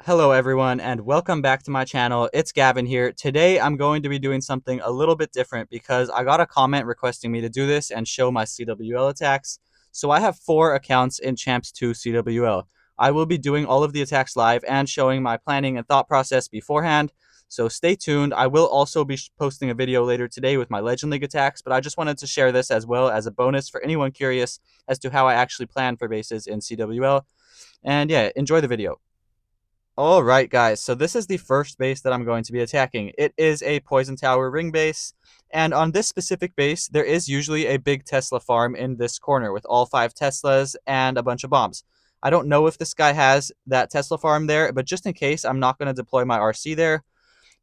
Hello everyone and welcome back to my channel. It's Gavin here. Today I'm going to be doing something a little bit different because I got a comment requesting me to do this and show my CWL attacks. So I have 4 accounts in Champs 2 CWL. I will be doing all of the attacks live and showing my planning and thought process beforehand. So stay tuned. I will also be posting a video later today with my Legend League attacks, but I just wanted to share this as well as a bonus for anyone curious as to how I actually plan for bases in CWL. And yeah, enjoy the video. All right, guys. So this is the first base that I'm going to be attacking. It is a Poison Tower ring base. And on this specific base, there is usually a big Tesla farm in this corner with all 5 Teslas and a bunch of bombs. I don't know if this guy has that Tesla farm there, but just in case, I'm not going to deploy my RC there.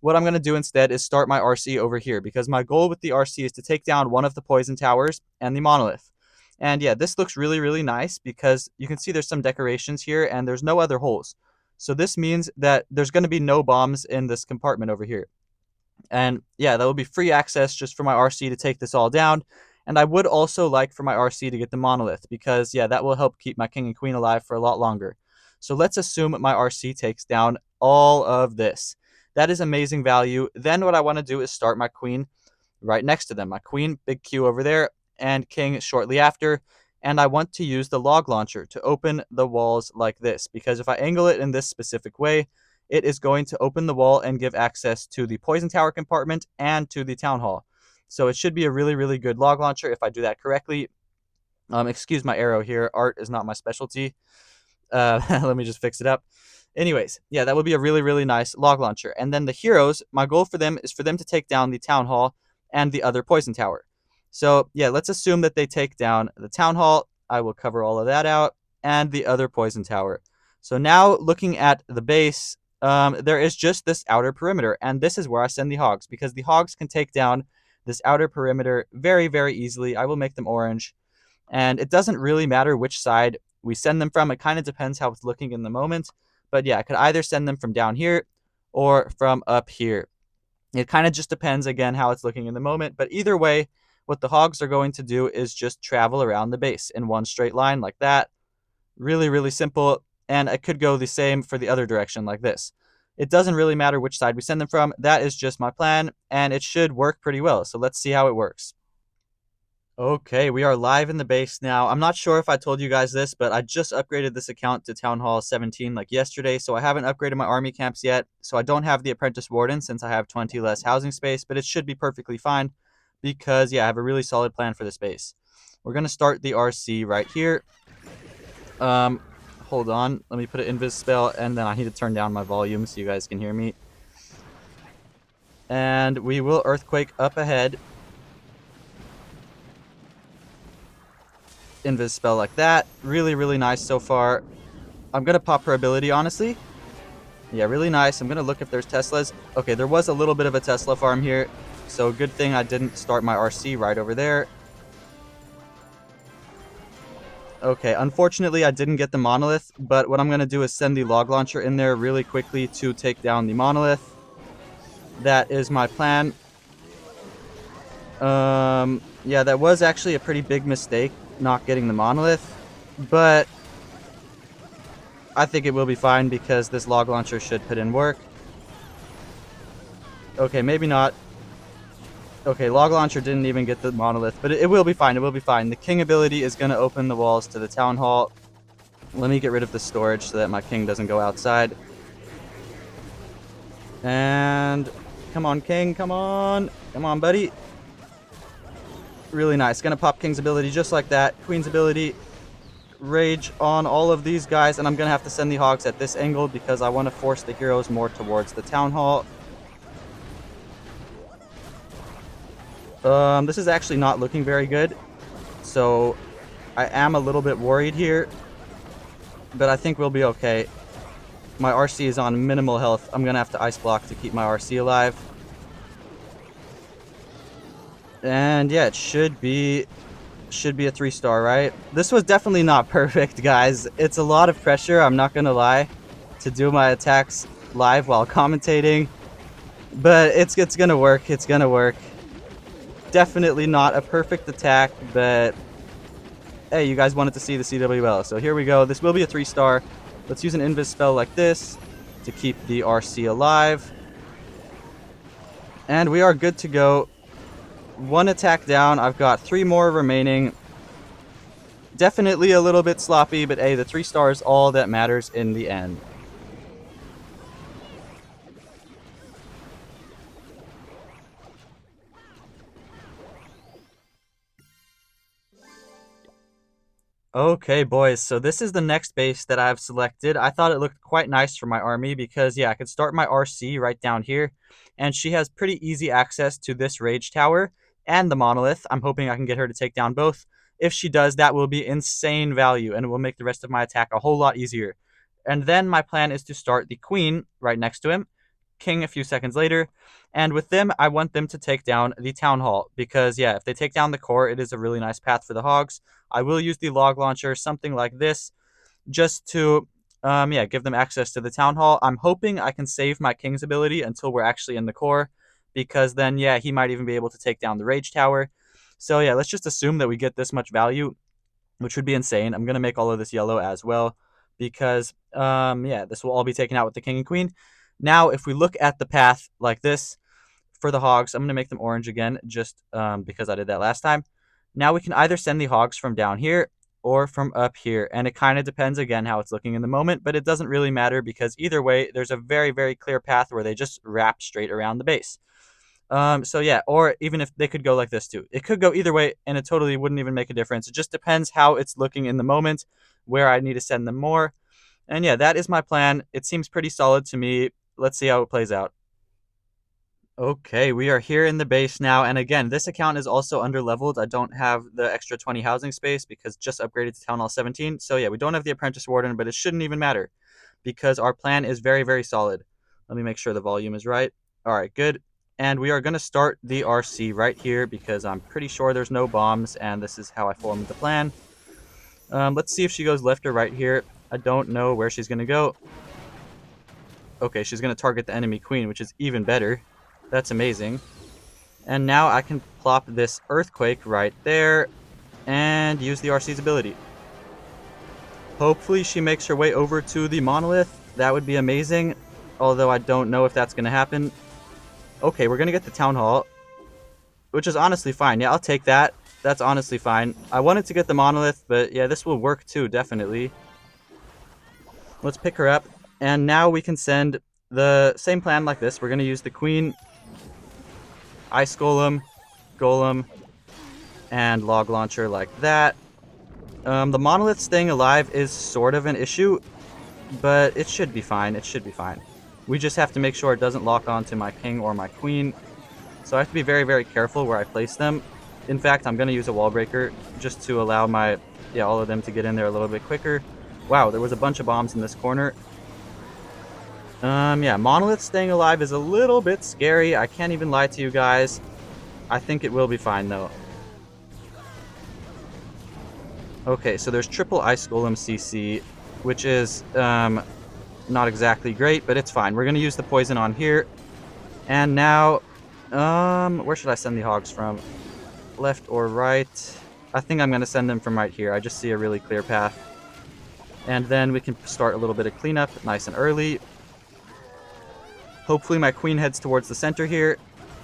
What I'm going to do instead is start my RC over here because my goal with the RC is to take down one of the Poison Towers and the Monolith. And yeah, this looks really, really nice because you can see there's some decorations here and there's no other holes. So this means that there's going to be no bombs in this compartment over here. And yeah, that will be free access just for my RC to take this all down. And I would also like for my RC to get the Monolith because, yeah, that will help keep my King and Queen alive for a lot longer. So let's assume my RC takes down all of this. That is amazing value. Then what I want to do is start my Queen right next to them. My Queen, big Q over there, and King shortly after. And I want to use the log launcher to open the walls like this, because if I angle it in this specific way, it is going to open the wall and give access to the Poison Tower compartment and to the Town Hall. So it should be a really, really good log launcher if I do that correctly. Excuse my arrow here. Art is not my specialty. Let me just fix it up. Anyways, yeah, that would be a really, really nice log launcher. And then the heroes, my goal for them is for them to take down the Town Hall and the other Poison Tower. So yeah, let's assume that they take down the Town Hall. I will cover all of that out, and the other Poison Tower. So now looking at the base, there is just this outer perimeter, and this is where I send the Hogs, because the Hogs can take down this outer perimeter very, very easily. I will make them orange, and it doesn't really matter which side we send them from. It kind of depends how it's looking in the moment, but yeah, I could either send them from down here or from up here. It kind of just depends, again, how it's looking in the moment, but either way, what the Hogs are going to do is just travel around the base in one straight line like that. Really, really simple. And it could go the same for the other direction like this. It doesn't really matter which side we send them from. That is just my plan, and it should work pretty well. So let's see how it works. Okay, we are live in the base now. I'm not sure if I told you guys this, but I just upgraded this account to Town Hall 17 like yesterday, so I haven't upgraded my army camps yet. So I don't have the Apprentice Warden since I have 20 less housing space, but it should be perfectly fine because, yeah, I have a really solid plan for this base. We're going to start the RC right here. Hold on. Let me put an invis spell, and then I need to turn down my volume so you guys can hear me. And we will Earthquake up ahead. Invis spell like that. Really, really nice so far. I'm going to pop her ability, honestly. Yeah, really nice. I'm going to look if there's Teslas. Okay, there was a little bit of a Tesla farm here. So good thing I didn't start my RC right over there. Okay, unfortunately I didn't get the Monolith, but what I'm going to do is send the log launcher in there really quickly to take down the Monolith. That is my plan. Yeah, that was actually a pretty big mistake, not getting the Monolith, but I think it will be fine because this log launcher should put in work. Okay, maybe not. Okay, log launcher didn't even get the Monolith, but it will be fine. It will be fine. The King ability is going to open the walls to the Town Hall. Let me get rid of the storage so that my King doesn't go outside. And come on, King. Come on. Come on, buddy. Really nice. Going to pop King's ability just like that. Queen's ability. Rage on all of these guys. And I'm going to have to send the Hogs at this angle because I want to force the heroes more towards the Town Hall. This is actually not looking very good, so I am a little bit worried here, but I think we'll be okay. My RC is on minimal health. I'm gonna have to ice block to keep my RC alive. And yeah, it should be a 3-star, right? This was definitely not perfect, guys. It's a lot of pressure, I'm not gonna lie, to do my attacks live while commentating, but it's gonna work. It's gonna work. Definitely not a perfect attack, but hey, you guys wanted to see the CWL, so here we go. This will be a 3-star. Let's use an invis spell like this. to keep the RC alive. And we are good to go. One attack down. I've got 3 more remaining. Definitely a little bit sloppy, but hey, the 3 stars all that matters in the end. Okay, boys, so this is the next base that I've selected. I thought it looked quite nice for my army because, yeah, I could start my RC right down here, and she has pretty easy access to this Rage Tower and the Monolith. I'm hoping I can get her to take down both. If she does, that will be insane value, and it will make the rest of my attack a whole lot easier. And then my plan is to start the Queen right next to him, King a few seconds later, and with them, I want them to take down the Town Hall because, yeah, if they take down the core, it is a really nice path for the Hogs. I will use the log launcher, something like this, just to, yeah, give them access to the Town Hall. I'm hoping I can save my King's ability until we're actually in the core, because then, yeah, he might even be able to take down the Rage Tower. So, yeah, let's just assume that we get this much value, which would be insane. I'm going to make all of this yellow as well, because, yeah, this will all be taken out with the King and Queen. Now, if we look at the path like this, for the Hogs, I'm going to make them orange again, just because I did that last time. Now we can either send the Hogs from down here or from up here, and it kind of depends, again, how it's looking in the moment, but it doesn't really matter because either way, there's a very, very clear path where they just wrap straight around the base. So yeah, or even if they could go like this too. It could go either way, and it totally wouldn't even make a difference. It just depends how it's looking in the moment, where I need to send them more. And yeah, that is my plan. It seems pretty solid to me. Let's see how it plays out. Okay, we are here in the base now, and again, this account is also under-leveled. I don't have the extra 20 housing space because just upgraded to Town Hall 17. So yeah, we don't have the Apprentice Warden, but it shouldn't even matter because our plan is very, very solid. Let me make sure the volume is right. All right, good. And we are going to start the RC right here because I'm pretty sure there's no bombs, and this is how I formed the plan. Let's see if she goes left or right here. I don't know where she's going to go. Okay, she's going to target the enemy queen, which is even better. That's amazing. And now I can plop this Earthquake right there and use the RC's ability. Hopefully she makes her way over to the Monolith. That would be amazing, although I don't know if that's going to happen. Okay, we're going to get the Town Hall, which is honestly fine. Yeah, I'll take that. That's honestly fine. I wanted to get the Monolith, but yeah, this will work too, definitely. Let's pick her up, and now we can send the same plan like this. We're going to use the Queen, Ice Golem, Golem, and Log Launcher like that. The Monolith staying alive is sort of an issue, but it should be fine. It should be fine. We just have to make sure it doesn't lock onto my King or my Queen. So I have to be very, very careful where I place them. In fact, I'm going to use a wall breaker just to allow my, yeah, all of them to get in there a little bit quicker. Wow, there was a bunch of bombs in this corner. Yeah, Monolith staying alive is a little bit scary. I can't even lie to you guys. I think it will be fine, though. Okay, so there's triple Ice Golem CC, which is not exactly great, but it's fine. We're going to use the poison on here. And now, where should I send the Hogs from? Left or right? I think I'm going to send them from right here. I just see a really clear path. And then we can start a little bit of cleanup nice and early. Hopefully my Queen heads towards the center here.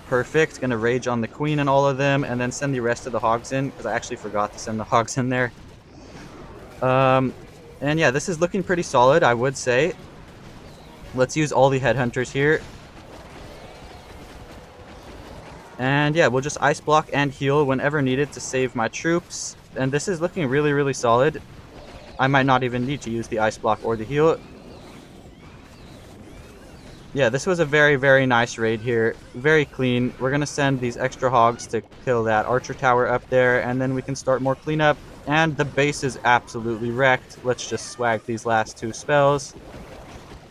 Perfect. Gonna rage on the Queen and all of them, and then send the rest of the Hogs in, because I actually forgot to send the Hogs in there. And yeah, this is looking pretty solid, I would say. Let's use all the Headhunters here. And yeah, we'll just Ice Block and heal whenever needed to save my troops. And this is looking really, really solid. I might not even need to use the Ice Block or the heal. Yeah, this was a very, very nice raid here. Very clean. We're going to send these extra Hogs to kill that Archer Tower up there, and then we can start more cleanup. And the base is absolutely wrecked. Let's just swag these last 2 spells.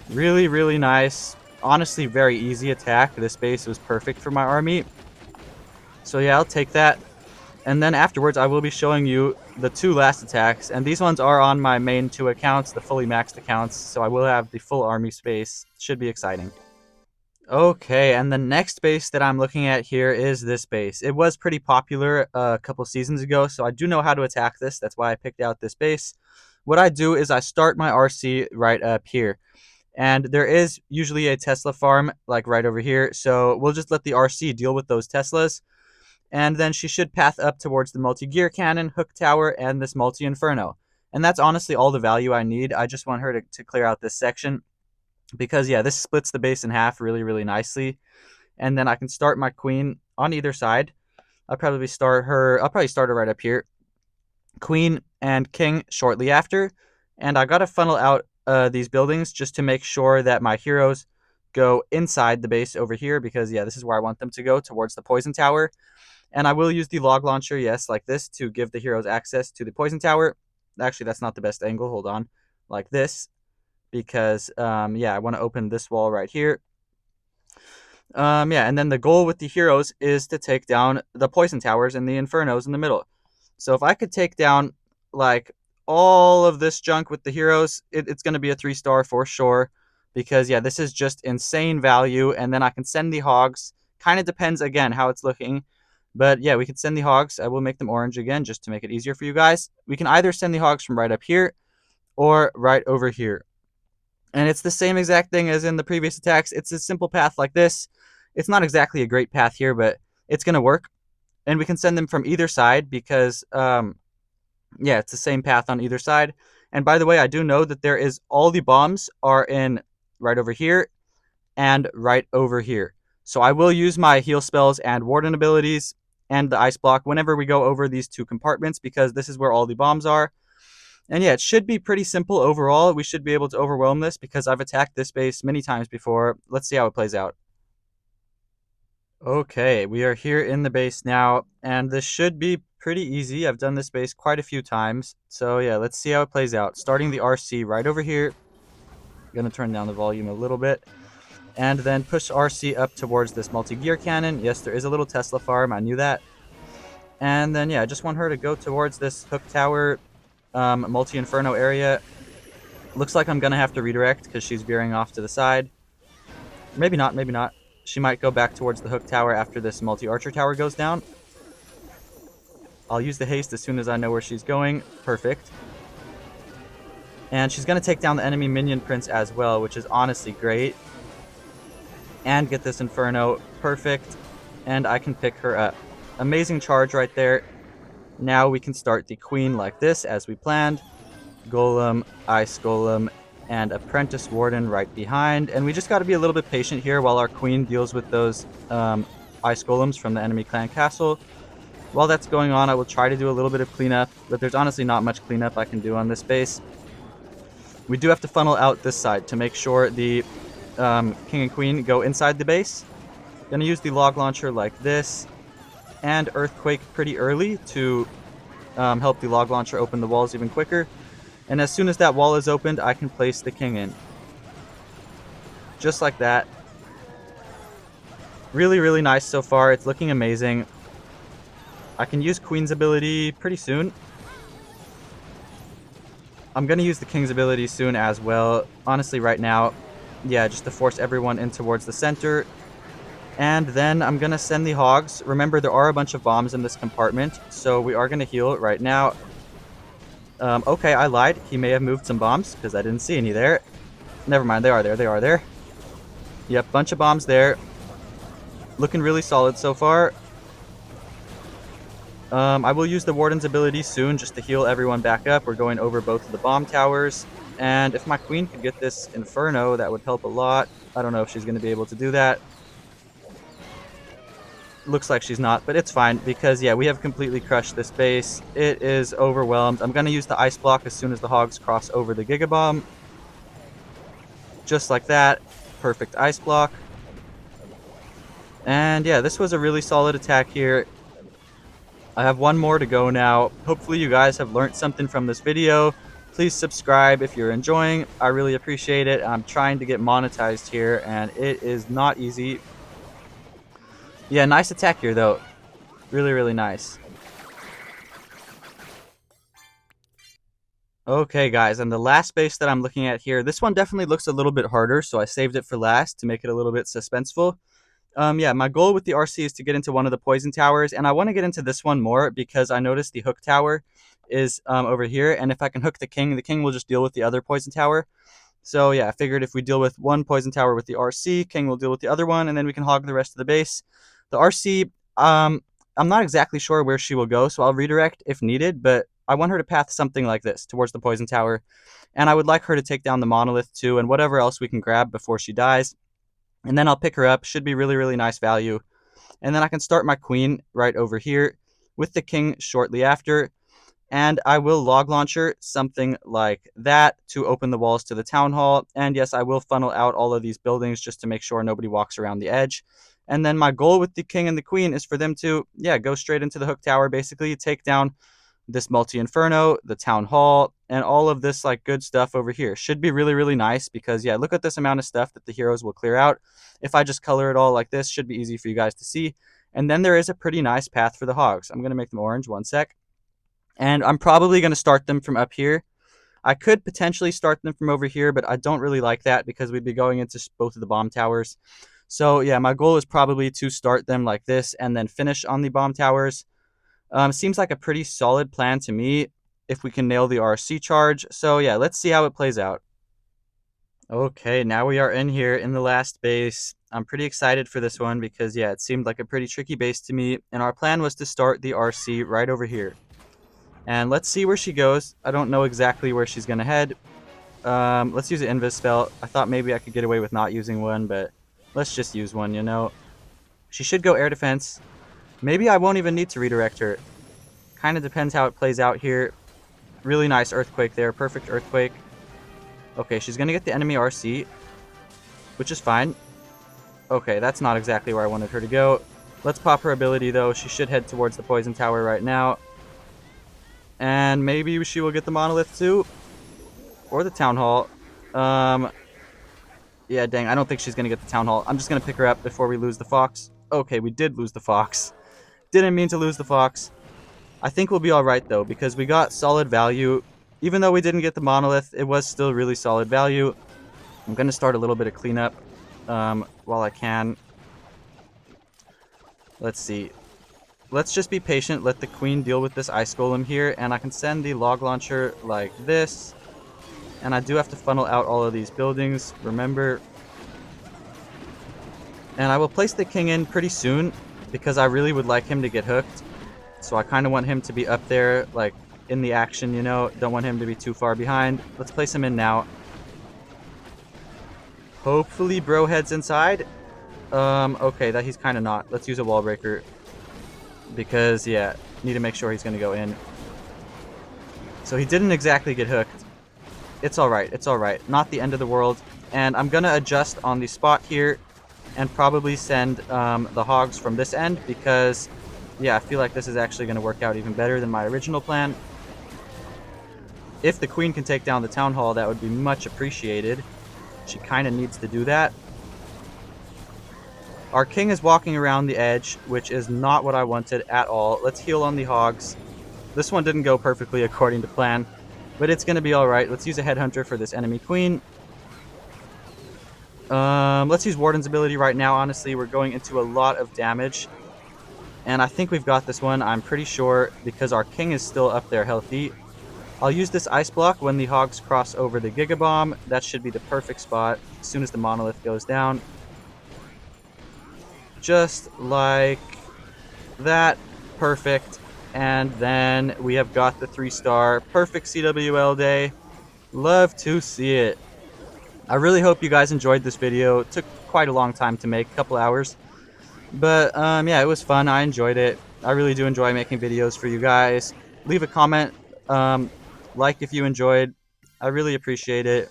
Really, really nice. Honestly, very easy attack. This base was perfect for my army. So yeah, I'll take that. And then afterwards, I will be showing you the 2 last attacks. And these ones are on my main 2 accounts, the fully maxed accounts. So I will have the full army space. Should be exciting. Okay, and the next base that I'm looking at here is this base. It was pretty popular a couple seasons ago, so I do know how to attack this. That's why I picked out this base. What I do is I start my RC right up here. And there is usually a Tesla farm like right over here, so we'll just let the RC deal with those Teslas. And then she should path up towards the multi-gear cannon, hook tower, and this multi-inferno. And that's honestly all the value I need. I just want her to clear out this section because, yeah, this splits the base in half really, really nicely. And then I can start my queen on either side. I'll probably start her right up here. Queen and king shortly after. And I gotta funnel out these buildings just to make sure that my heroes go inside the base over here because, yeah, this is where I want them to go, towards the poison tower. And I will use the log launcher, yes, like this, to give the heroes access to the poison tower. Actually, that's not the best angle. Hold on. Like this. Because, yeah, I want to open this wall right here. Yeah, and then the goal with the heroes is to take down the poison towers and the infernos in the middle. So if I could take down, like, all of this junk with the heroes, it's going to be a 3-star for sure. Because, yeah, this is just insane value. And then I can send the hogs. Kind of depends, again, how it's looking. But, yeah, we could send the hogs. I will make them orange again just to make it easier for you guys. We can either send the hogs from right up here or right over here. And it's the same exact thing as in the previous attacks. It's a simple path like this. It's not exactly a great path here, but it's going to work. And we can send them from either side because, yeah, it's the same path on either side. And by the way, I do know that there is all the bombs are in right over here and right over here. So I will use my heal spells and warden abilities and the ice block whenever we go over these two compartments because this is where all the bombs are. And yeah, it should be pretty simple overall. We should be able to overwhelm this because I've attacked this base many times before. Let's see how it plays out. Okay, we are here in the base now, and this should be pretty easy. I've done this base quite a few times. So yeah, let's see how it plays out. Starting the RC right over here. Gonna turn down the volume a little bit. And then push RC up towards this multi-gear cannon. Yes, there is a little Tesla farm. I knew that. And then, yeah, I just want her to go towards this hook tower multi-inferno area. Looks like I'm going to have to redirect because she's veering off to the side. Maybe not, maybe not. She might go back towards the hook tower after this multi-archer tower goes down. I'll use the haste as soon as I know where she's going. Perfect. And she's going to take down the enemy minion prince as well, which is honestly great. And get this inferno. Perfect. And I can pick her up. Amazing charge right there. Now we can start the queen like this as we planned. Golem, ice golem, and apprentice warden right behind. And we just got to be a little bit patient here while our queen deals with those ice golems from the enemy clan castle. While that's going on, I will try to do a little bit of cleanup, but there's honestly not much cleanup I can do on this base. We do have to funnel out this side to make sure the king and queen go inside the base. Gonna use the log launcher like this and earthquake pretty early to help the log launcher open the walls even quicker. And as soon as that wall is opened, I can place the king in. Just like that. Really, really nice so far. It's looking amazing. I can use queen's ability pretty soon. I'm going to use the king's ability soon as well. Honestly, right now, yeah, just to force everyone in towards the center. And then I'm going to send the hogs. Remember, there are a bunch of bombs in this compartment, so we are going to heal right now. Okay, I lied. He may have moved some bombs because I didn't see any there. Never mind, they are there. They are there. Yep, bunch of bombs there. Looking really solid so far. I will use the warden's ability soon just to heal everyone back up. We're going over both of the bomb towers. And if my queen could get this inferno, that would help a lot. I don't know if she's going to be able to do that. Looks like she's not, but it's fine because, yeah, we have completely crushed this base. It is overwhelmed. I'm going to use the ice block as soon as the hogs cross over the gigabomb. Just like that. Perfect ice block. And yeah, this was a really solid attack here. I have one more to go now. Hopefully you guys have learned something from this video. Please subscribe if you're enjoying. I really appreciate it. I'm trying to get monetized here, and it is not easy. Yeah, nice attack here, though. Really, really nice. Okay, guys, and the last base that I'm looking at here, this one definitely looks a little bit harder, so I saved it for last to make it a little bit suspenseful. Yeah, my goal with the RC is to get into one of the poison towers, and I want to get into this one more because I noticed the hook tower is over here, and if I can hook the king will just deal with the other poison tower. So yeah, I figured if we deal with one poison tower with the RC, King will deal with the other one, and then we can hog the rest of the base. The RC, I'm not exactly sure where she will go, so I'll redirect if needed, but I want her to path something like this towards the poison tower, and I would like her to take down the monolith too, and whatever else we can grab before she dies. And then I'll pick her up. Should be really, really nice value. And then I can start my queen right over here with the king shortly after. And I will log launcher something like that to open the walls to the town hall. And yes, I will funnel out all of these buildings just to make sure nobody walks around the edge. And then my goal with the king and the queen is for them to, go straight into the hook tower, basically take down this multi-inferno, the town hall, and all of this like good stuff over here. Should be really, really nice because look at this amount of stuff that the heroes will clear out. If I just color it all like this, should be easy for you guys to see. And then there is a pretty nice path for the hogs. I'm going to make them orange, one sec. And I'm probably going to start them from up here. I could potentially start them from over here, but I don't really like that because we'd be going into both of the bomb towers. So yeah, my goal is probably to start them like this and then finish on the bomb towers. Seems like a pretty solid plan to me if we can nail the RC charge. So yeah, let's see how it plays out. Okay, now we are in here in the last base. I'm pretty excited for this one because it seemed like a pretty tricky base to me. And our plan was to start the RC right over here. And let's see where she goes. I don't know exactly where she's going to head. Let's use an invis spell. I thought maybe I could get away with not using one, but let's just use one, She should go air defense. Maybe I won't even need to redirect her. Kind of depends how it plays out here. Really nice earthquake there. Perfect earthquake. Okay, she's going to get the enemy RC, which is fine. Okay, that's not exactly where I wanted her to go. Let's pop her ability, though. She should head towards the poison tower right now. And maybe she will get the monolith, too. Or the town hall. Yeah, dang, I don't think she's going to get the town hall. I'm just going to pick her up before we lose the fox. Okay, we did lose the fox. Didn't mean to lose the fox. I think we'll be alright, though, because we got solid value. Even though we didn't get the monolith, it was still really solid value. I'm going to start a little bit of cleanup while I can. Let's see. Let's just be patient. Let the queen deal with this ice golem here, and I can send the log launcher like this. And I do have to funnel out all of these buildings, remember. And I will place the king in pretty soon because I really would like him to get hooked. So I kind of want him to be up there, like, in the action, Don't want him to be too far behind. Let's place him in now. Hopefully bro heads inside. Okay, that he's kind of not. Let's use a wall breaker. Because, need to make sure he's going to go in. So he didn't exactly get hooked. It's alright, it's alright. Not the end of the world. And I'm going to adjust on the spot here and probably send the hogs from this end because, I feel like this is actually going to work out even better than my original plan. If the queen can take down the town hall, that would be much appreciated. She kind of needs to do that. Our king is walking around the edge, which is not what I wanted at all. Let's heal on the hogs. This one didn't go perfectly according to plan, but it's going to be alright. Let's use a headhunter for this enemy queen. Let's use Warden's ability right now. Honestly, we're going into a lot of damage. And I think we've got this one, I'm pretty sure, because our king is still up there healthy. I'll use this ice block when the hogs cross over the Giga Bomb. That should be the perfect spot as soon as the monolith goes down. Just like that. Perfect. And then we have got the 3-star. Perfect CWL day. Love to see it. I really hope you guys enjoyed this video. It took quite a long time to make, a couple hours. But it was fun. I enjoyed it. I really do enjoy making videos for you guys. Leave a comment. Like if you enjoyed. I really appreciate it.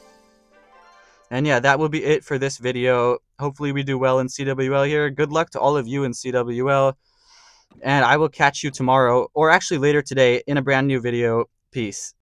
And that will be it for this video. Hopefully we do well in CWL here. Good luck to all of you in CWL. And I will catch you tomorrow, or actually later today, in a brand new video. Peace.